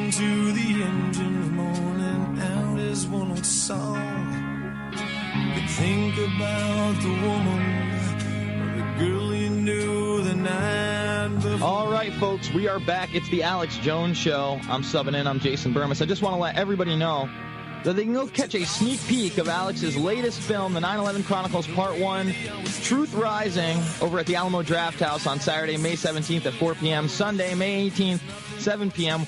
listen to the engine moaning out his one old song. You think about the woman or the girl you knew the night before. All right, folks, we are back. It's the Alex Jones Show. I'm subbing in. I'm Jason Bermas. I just want to let everybody know that they can go catch a sneak peek of Alex's latest film, The 9/11 Chronicles Part 1, Truth Rising, over at the Alamo Drafthouse on Saturday, May 17th at 4 p.m., Sunday, May 18th, 7 p.m.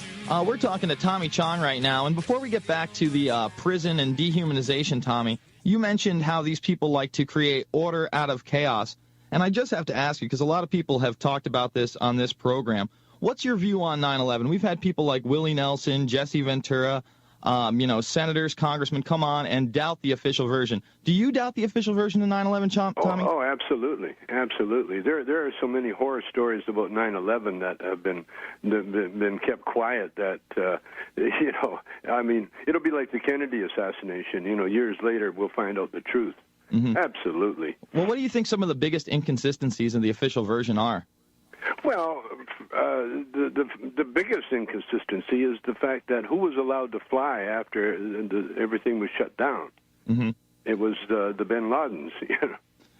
We're talking to Tommy Chong right now. And before we get back to the prison and dehumanization, Tommy, you mentioned how these people like to create order out of chaos. And I just have to ask you, because a lot of people have talked about this on this program, what's your view on 9/11? We've had people like Willie Nelson, Jesse Ventura, senators, congressmen come on and doubt the official version. Do you doubt the official version of 9/11, Tommy? Oh, absolutely, absolutely. There are so many horror stories about 9/11 that have been kept quiet. That I mean, it'll be like the Kennedy assassination. Years later, we'll find out the truth. Mm-hmm. Absolutely. Well, what do you think some of the biggest inconsistencies in the official version are? Well, the biggest inconsistency is the fact that who was allowed to fly after everything was shut down? Mm-hmm. It was the Bin Ladens.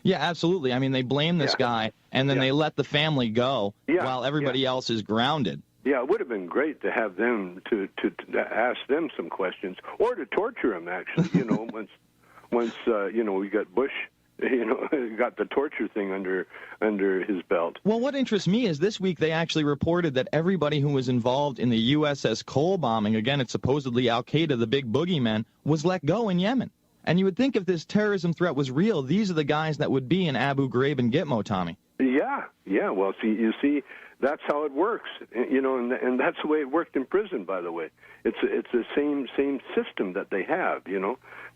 Yeah, absolutely. I mean, they blame this guy, and then they let the family go while everybody else is grounded. Yeah, it would have been great to have them to ask them some questions, or to torture them. Actually, once we got Bush. Got the torture thing under his belt. Well, what interests me is this week they actually reported that everybody who was involved in the USS Cole bombing, again, it's supposedly Al-Qaeda, the big boogeyman, was let go in Yemen. And you would think if this terrorism threat was real, these are the guys that would be in Abu Ghraib and Gitmo, Tommy. Yeah. Well, you see, that's how it works, and that's the way it worked in prison. By the way, it's the same system that they have.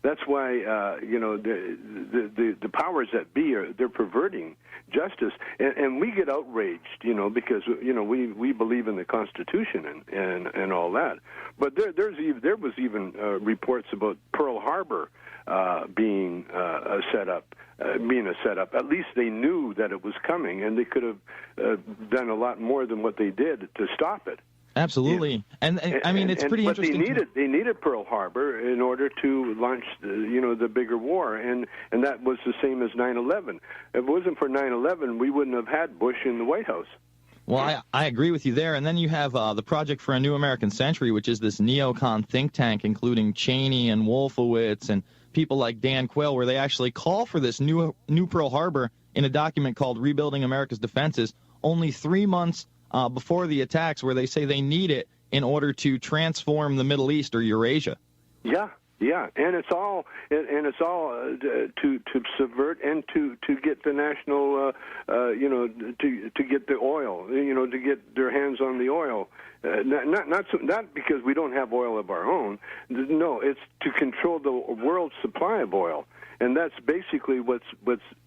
That's why the powers that be they're perverting justice, and we get outraged, because we believe in the Constitution and all that. But there was even reports about Pearl Harbor being a setup. At least they knew that it was coming, and they could have done a lot more than what they did to stop it. Absolutely, yeah. and I mean it's pretty interesting. But they needed Pearl Harbor in order to launch the bigger war, and that was the same as 9/11. If it wasn't for 9/11, we wouldn't have had Bush in the White House. Well, I agree with you there. And then you have the Project for a New American Century, which is this neocon think tank, including Cheney and Wolfowitz and people like Dan Quayle, where they actually call for this new Pearl Harbor in a document called Rebuilding America's Defenses, only 3 months before the attacks, where they say they need it in order to transform the Middle East or Eurasia. Yeah, and it's all to subvert and to get the national to get the oil, to get their hands on the oil. Not because we don't have oil of our own. No, it's to control the world's supply of oil, and that's basically what's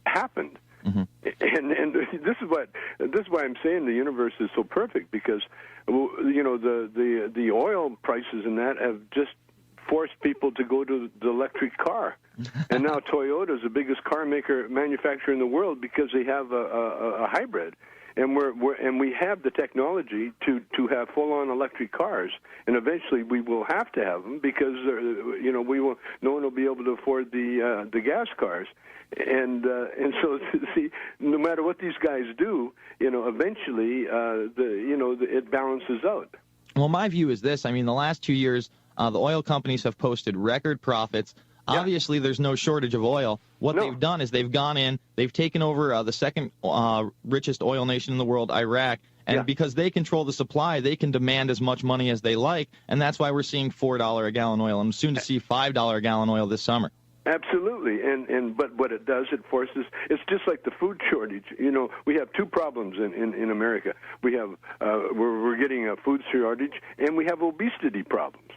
happened. Mm-hmm. And this is why I'm saying the universe is so perfect, because the oil prices and that have just forced people to go to the electric car. And now Toyota is the biggest car manufacturer in the world because they have a hybrid. And we have the technology to have full-on electric cars, and eventually we will have to have them because no one will be able to afford the gas cars, and so see, no matter what these guys do, eventually it balances out. Well, my view is this: I mean, the last 2 years, the oil companies have posted record profits. Yeah. Obviously, there's no shortage of oil. What they've done is they've gone in, they've taken over the second richest oil nation in the world, Iraq, and because they control the supply, they can demand as much money as they like, and that's why we're seeing $4 a gallon oil, and soon to see $5 a gallon oil this summer. Absolutely, but what it does, it forces. It's just like the food shortage. We have two problems in America. We have we're getting a food shortage, and we have obesity problems.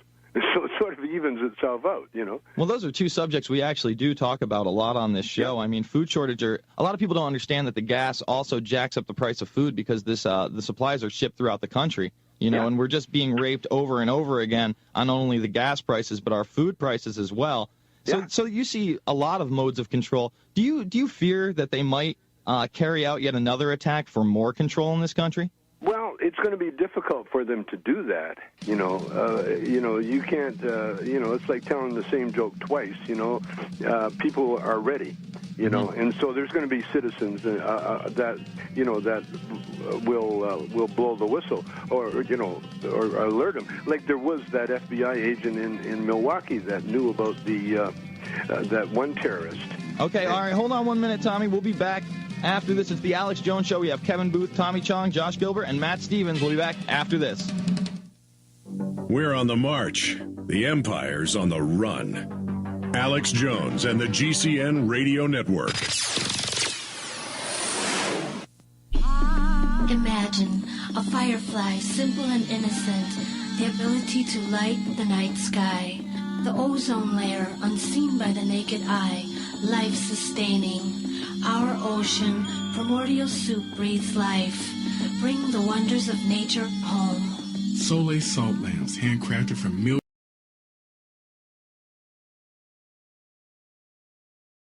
So it sort of evens itself out, Well, those are two subjects we actually do talk about a lot on this show. Yeah. I mean, food shortage, a lot of people don't understand that the gas also jacks up the price of food because the supplies are shipped throughout the country, and we're just being raped over and over again on not only the gas prices but our food prices as well. So you see a lot of modes of control. Do you fear that they might carry out yet another attack for more control in this country? Well, it's going to be difficult for them to do that. You can't. It's like telling the same joke twice. People are ready. And so there's going to be citizens that will blow the whistle or alert them. Like there was that FBI agent in Milwaukee that knew about that one terrorist. Okay, all right, hold on 1 minute, Tommy. We'll be back after this. It's the Alex Jones Show. We have Kevin Booth, Tommy Chong, Josh Gilbert, and Matt Stevens. We'll be back after this. We're on the march. The Empire's on the run. Alex Jones and the GCN Radio Network. Imagine a firefly, simple and innocent, the ability to light the night sky. The ozone layer, unseen by the naked eye, life-sustaining. Our ocean, primordial soup breathes life. Bring the wonders of nature home. Soleil salt lamps, handcrafted from millions